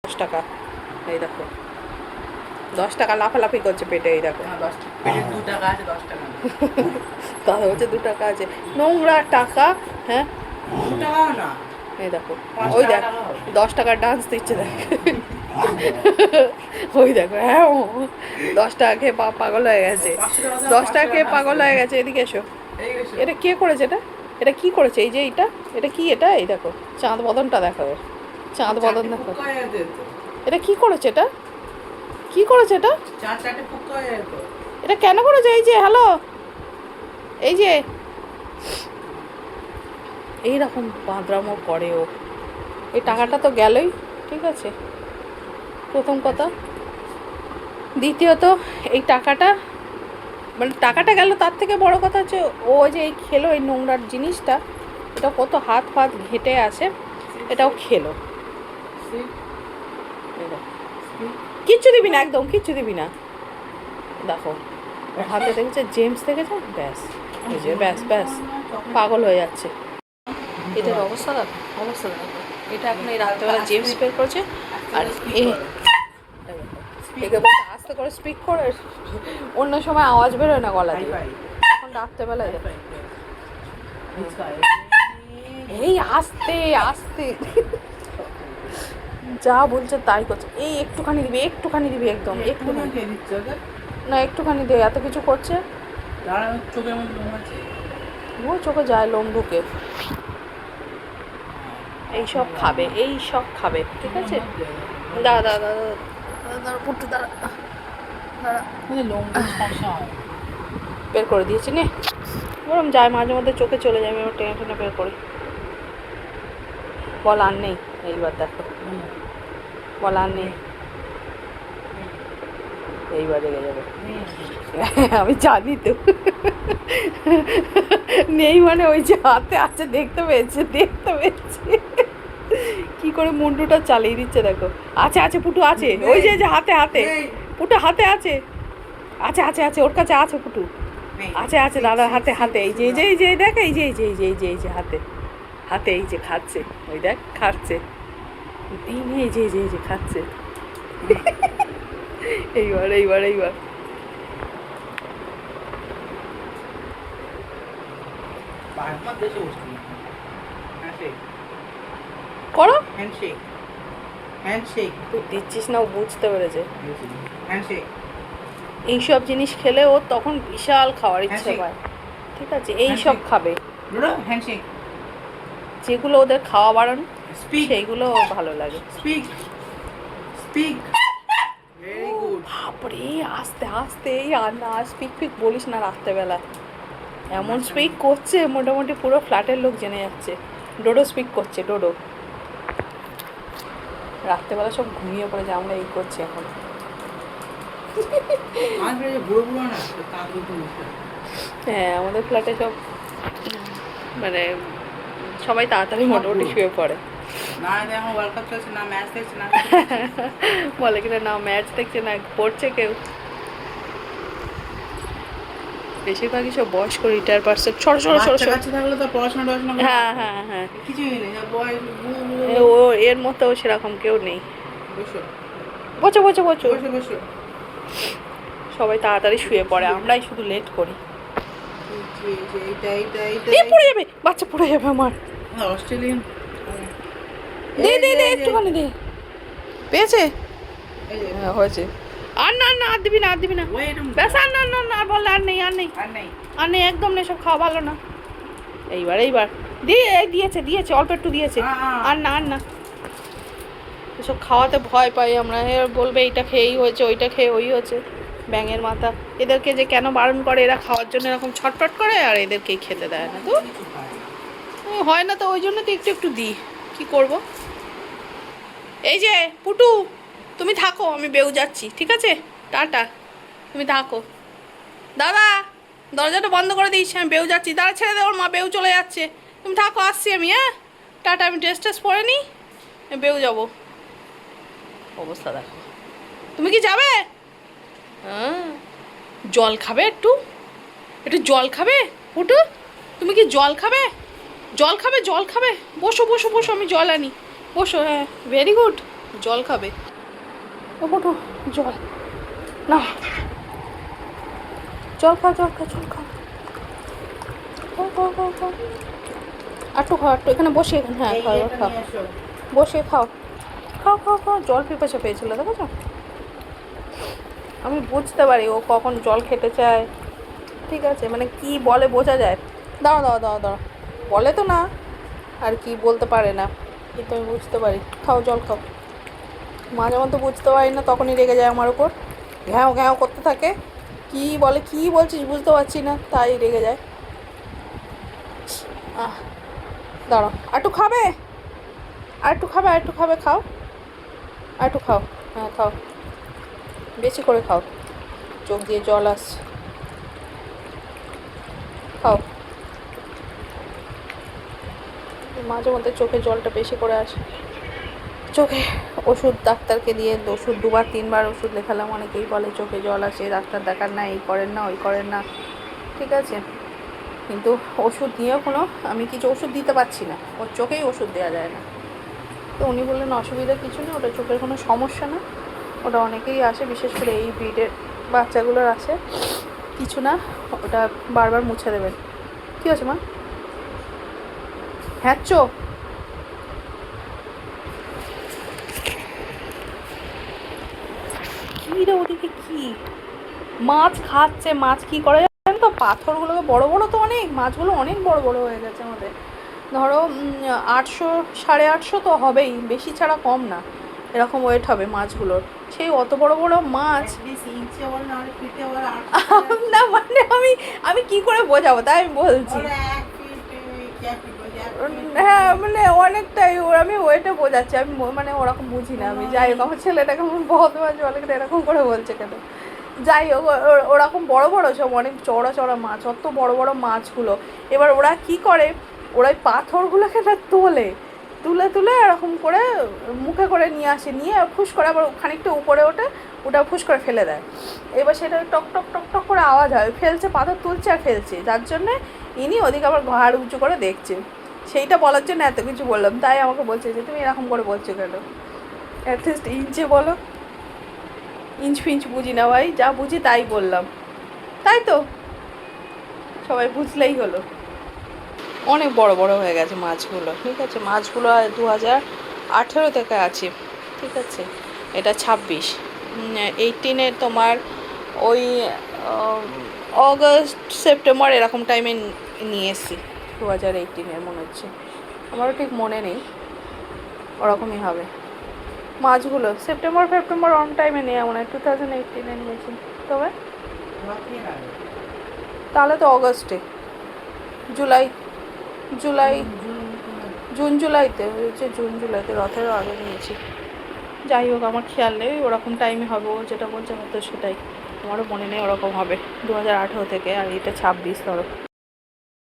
10 টাকা। এই দেখো 10 টাকা লাফালাফি করছে পেটে। এই দেখো 2 টাকা আছে, 10 টাকা দাদা বলছে 2 টাকা আছে, নোংরা টাকা। হ্যাঁ 2 টাকাও না। এই দেখো 5 ওই দেখ টাকা হবে। 10 টাকার ডান্স দিচ্ছে দেখ। ওই দেখো হ্যাঁ 10 টাকা খেয়ে পাগল হয়ে গেছে। 10 টাকা খেয়ে পাগল হয়ে গেছে। এদিকে এসো। এটা কে করেছে? এটা কি করেছে? এই যে এটা কি? এটা এই দেখো চাঁদ বদনটা দেখো, চাঁদ বদন দেখো। এটা কি করেছে? এটা কি করেছে? এটা এটা কেন করেছে? এই যে হ্যালো, এই যে এইরকম বাঁদরামো করে ও। এই টাকাটা তো গেলই, ঠিক আছে প্রথম কথা। দ্বিতীয়ত এই টাকাটা মানে টাকাটা গেল, তার থেকে বড় কথা হচ্ছে ও যে এই খেলো এই নোংরার জিনিসটা, এটা কত হাত ফাত ঘেটে আসে, এটাও খেলো। কিচ্ছু দিবি না, একদম কিচ্ছু দিবি না। দেখো ওর হাতে দেখেছে, জেমস দেখেছে, ব্যাস এই যে ব্যাস ব্যাস পাগল হয়ে যাচ্ছে। এটার অবস্থা দেখো, অবস্থা দেখো। এটা এখন এই রাত্রেবেলা জেমস বের করেছে, আর একে বলছে আস্তে করে স্পিক করে, অন্য সময় আওয়াজ বেরোয় না গলা দিয়ে, এখন রাত্রেবেলায় এই আস্তে আস্তে যা বলছে তাই করছে। এই একটুখানি দিবি, একটুখানি দিবি, একদম একটুখানি না, একটুখানি দে, এত কিছু করছে। ও চোখে যায় লোম ঢুকে। এইসব খাবে, এইসব খাবে, ঠিক আছে। দাঁড়া দাঁড়া দাঁড়া দাঁড়া পুট্টু দাঁড়া দাঁড়া, বের করে দিয়েছি নে। ওরম যায় মাঝে মধ্যে চোখে চলে যায়, আমি আবার টেনে টেনে বের করি। বল আর নেই, এইবার দেখো বল আর নেই, এইবার রেগে যাবে। আমি জানি তো নেই মানে ওই যে হাতে আছে, দেখতে পেয়েছে, দেখতে পেয়েছে কি করে মুন্ডুটা চালিয়ে দিচ্ছে দেখো। আছে আছে পুটু আছে, ওই যে হাতে হাতে পুটু হাতে আছে, আছে আছে আছে ওর কাছে আছে পুটু, আছে আছে দাদার হাতে হাতে। এই যে এই যে এই যে দেখ, এই যে এই যে এই যে এই যে এই যে হাতে হাতে, এই যে খাচ্ছে, ওই দেখ খাচ্ছে, এই নে এই যে এই যে এই যে খাচ্ছে। এইবার এইবার এইবার করো। তুই দিচ্ছিস না, ও বুঝতে পেরেছে। এইসব জিনিস খেলে ওর তখন বিশাল খাওয়ার ইচ্ছে পায়, ঠিক আছে। এইসব খাবে যেগুলো ওদের খাওয়া বাড়ানো, সেইগুলো ভালো লাগে। বাপরে আস্তে আস্তে, এই আর না স্পিক ফিক বলিস না রাত্রেবেলা, এমন স্পিক করছে মোটামুটি পুরো ফ্ল্যাটের লোক জেনে যাচ্ছে। ডোডো স্পিক করছে, ডোডো। রাত্রেবেলা সব ঘুমিয়ে পড়েছে, আমরা এই করছি এখন। হ্যাঁ আমাদের ফ্ল্যাটে সব মানে সবাই তাড়াতাড়ি মোটামুটি শুয়ে পড়ে। বলে কিনা না ম্যাচ দেখছে না পড়ছে কেউ, বেশিরভাগই সব বয়স্ক রিটায়ার পার্সন। ছোট ছোট ছোট হ্যাঁ হ্যাঁ হ্যাঁ, ও এর মতো সেরকম কেউ নেই। বসো বসো বসো, সবাই তাড়াতাড়ি শুয়ে পড়ে, আমরাই শুধু লেট করি। পড়ে যাবে বাচ্চা, পড়ে যাবে আমার। দে দে দে একটুখানি দে, পেয়েছে হয়েছে। আর না না আর দিবি না, আর দিবি না, ব্যাস আর না না না আর বললে আর নেই, আর নেই আর নেই, একদম নেই, সব খাওয়া ভালো না। এইবার এইবার দিয়েছে দিয়েছে অল্প একটু দিয়েছে, আর না আর না। এসব খাওয়াতে ভয় পাই আমরা, বলবে এইটা খেয়েই হয়েছে, ওইটা খেয়ে ওই হয়েছে, ব্যাঙের মাথা। এদেরকে যে কেন বারণ করে, এরা খাওয়ার জন্য এরকম ছটফট করে, আর এদেরকেই খেতে দেয় না। তো হয় না তো, ওই জন্য তো একটু একটু দিই, কী করব। এই যে পুটু তুমি থাকো, আমি বেউ যাচ্ছি, ঠিক আছে টাটা, তুমি থাকো। দাদা দরজাটা বন্ধ করে দিয়েছি, আমি বেউ যাচ্ছি। দাঁড়া ছেড়ে দে, ওর মা বেউ চলে যাচ্ছে, তুমি থাকো, আসছি আমি। হ্যাঁ টাটা, আমি ড্রেস ট্রেস পরে নিই, বেউ যাবো। অবস্থা দেখো। তুমি কি যাবে? হ্যাঁ জল খাবে, একটু একটু জল খাবে পুটু, তুমি কি জল খাবে? জল খাবে, জল খাবে, বসো বসো বসো, আমি জল আনি, বসো। হ্যাঁ ভেরি গুড। জল খাবে? ও মোটু জল না, জল খাও জল খাও জল খাও, খাও খাও খাও খাও, একটু খাও একটু, এখানে বসে, এখানে হ্যাঁ খাও এবার খাও, বসে খাও, খাও খাও খাও। জল পিপাসা পেয়েছিল দেখেছো? আমি বুঝতে পারি ও কখন জল খেতে চায়, ঠিক আছে, মানে কি বলে বোঝা যায়। দাঁড়াও দাঁড়াও দাঁড়াও দাঁড়াও, বলে তো না আর কি বলতে পারে না, কিন্তু আমি বুঝতে পারি। খাও জল খাও। মাঝে মধ্যে বুঝতে পারি না, তখনই রেগে যায় আমার উপর, ঘ্যাও ঘ্যাও করতে থাকে, কি বলে কি বলছিস বুঝতে পারছি না, তাই রেগে যায়। দাঁড়াও, আর একটু খাবে, আর একটু খাবে, আর একটু খাবে, খাও আর একটু খাও, হ্যাঁ খাও, বেশি করে খাও, চোখ দিয়ে জল আসছে, খাও। মাঝে মধ্যে চোখে জলটা বেশি করে আসে। চোখে ওষুধ ডাক্তারকে দিয়ে ওষুধ 2-3বার ওষুধ লেখালাম, অনেকেই বলে চোখে জল আসে, ডাক্তার দেখান না, এই করেন না ওই করেন না, ঠিক আছে, কিন্তু ওষুধ নিয়েও কোনো আমি কিছু ওষুধ দিতে পারছি না, ওর চোখেই ওষুধ দেওয়া যায় না। তো উনি বললেন অসুবিধা কিছু নেই, ওটা চোখের কোনো সমস্যা না, ওটা অনেকেই আসে, বিশেষ করে এই ব্রিডের বাচ্চাগুলোর আসে, কিছু না, ওটা বারবার মুছে দেবেন। কী হচ্ছে মা? হ্যাঁ চোখ কী রে, ওদিকে কি মাছ খাচ্ছে? মাছ কি করে জানেন তো, পাথরগুলোকে বড় বড় তো অনেক, মাছগুলো অনেক বড় বড় হয়ে গেছে আমাদের, ধরো 800 850 তো হবেই, বেশি ছাড়া কম না, এরকম ওয়েট হবে মাছগুলোর। সেই অত বড় বড় মাছ না, মানে আমি আমি কি করে বোঝাবো, তাই আমি বলছি। হ্যাঁ মানে অনেকটাই আমি ওইটা বোঝাচ্ছি, আমি মানে ওরকম বুঝি না আমি, যাই হোক আমার ছেলেটাকে আমার বদমাজ বলে এরকম করে বলছে কেন, যাই হোক ওরকম বড় বড় সব অনেক চড়া চড়া মাছ, অত বড় বড় মাছগুলো, এবার ওরা কি করে, ওরা ওই পাথরগুলোকে না তোলে, তুলে তুলে এরকম করে মুখে করে নিয়ে আসে, নিয়ে ফুস করে আবার খানিকটা উপরে ওঠে, ওটা ফুস করে ফেলে দেয়, এবার সেটা টক টক টক টক করে আওয়াজ হয়, ফেলছে পাথর তুলছে আর ফেলছে, যার জন্যে ইনি ওদিকে আবার ঘাড় উঁচু করে দেখছে, সেইটা বলার জন্য এত কিছু বললাম, তাই আমাকে বলছে যে তুমি এরকম করে বলছো কেন, অ্যাটলিস্ট ইঞ্চে বলো, ইঞ্চ ফিঞ্চ বুঝি না ভাই, যা বুঝি তাই বললাম, তাই তো সবাই বুঝলেই হলো। অনেক বড় বড় হয়ে গেছে মাছগুলো, ঠিক আছে, মাছগুলো 2018 থেকে আছে, ঠিক আছে, এটা 26, 18-এ তোমার ওই অগস্ট সেপ্টেম্বর এরকম টাইমে নিয়ে এসেছি, 2018-এর মনে হচ্ছে, আমারও ঠিক মনে নেই, ওরকমই হবে। মাছগুলো সেপ্টেম্বর অন টাইমে নেওয়া মনে হয় 2018-এ নিয়েছি, তবে তাহলে তো অগস্টে, জুলাই জুন জুলাইতে হয়েছে, জুন জুলাইতে রথেরও আগে নিয়েছি, যাই হোক আমার খেয়াল নেই, ওরকম টাইমে হবে, ও যেটা বলছে হয়তো সেটাই, আমারও মনে নেই, ওরকম হবে 2018 থেকে, আর এটা 26 ধরো।